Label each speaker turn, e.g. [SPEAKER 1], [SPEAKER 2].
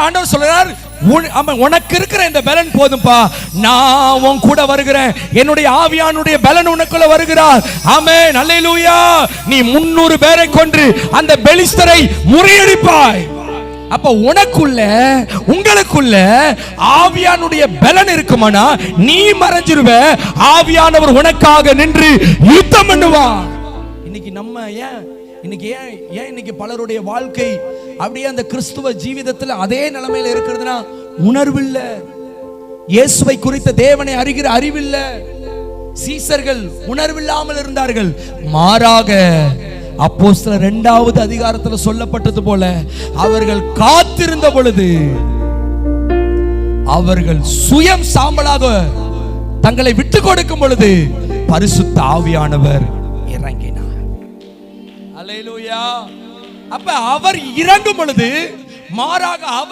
[SPEAKER 1] ஆண்டவர் சொல்றார், உனக்கு இருக்கிற இந்த பலன் போதும்பா, நான் உன் கூட வருகிறேன், என்னுடைய ஆவியானுடைய பலன் உனக்குள்ள வருகிறார். ஆமென், அல்லேலூயா. நீ 300 பேரை கொன்று அந்த பெலிஸ்தரை முறியடிப்பாய். அப்ப உனக்குள்ள, உங்களுக்குள்ள ஆவியானுடைய பலன் இருக்குமானா நீ மறைஞ்சிருவ, ஆவியானவர் உனக்காக நின்று யுத்தம் பண்ணுவார். இன்னைக்கு நம்ம இன்னைக்கு பலருடைய வாழ்க்கை அப்படியே அந்த கிறிஸ்துவ ஜீவிதத்துல அதே நிலைமையில இருக்கிறதுனா உணர்வில்ல, இயேசுவை குறித்த தேவனை அறிகிற அறிவில்ல. சீசர்கள் உணர்வில்லாமல் இருந்தார்கள். மாறாக அப்போஸ்தலர் 2வது அதிகாரத்தில் சொல்லப்பட்டது போல அவர்கள் காத்திருந்த பொழுது அவர்கள் சுயம் சாம்பலாக தங்களை விட்டு கொடுக்கும் பொழுது பரிசுத்த ஆவியானவர் இறங்கினார். அல்லேலூயா. அப்ப அவர் இறங்கும் பொழுது மாறாக அவர்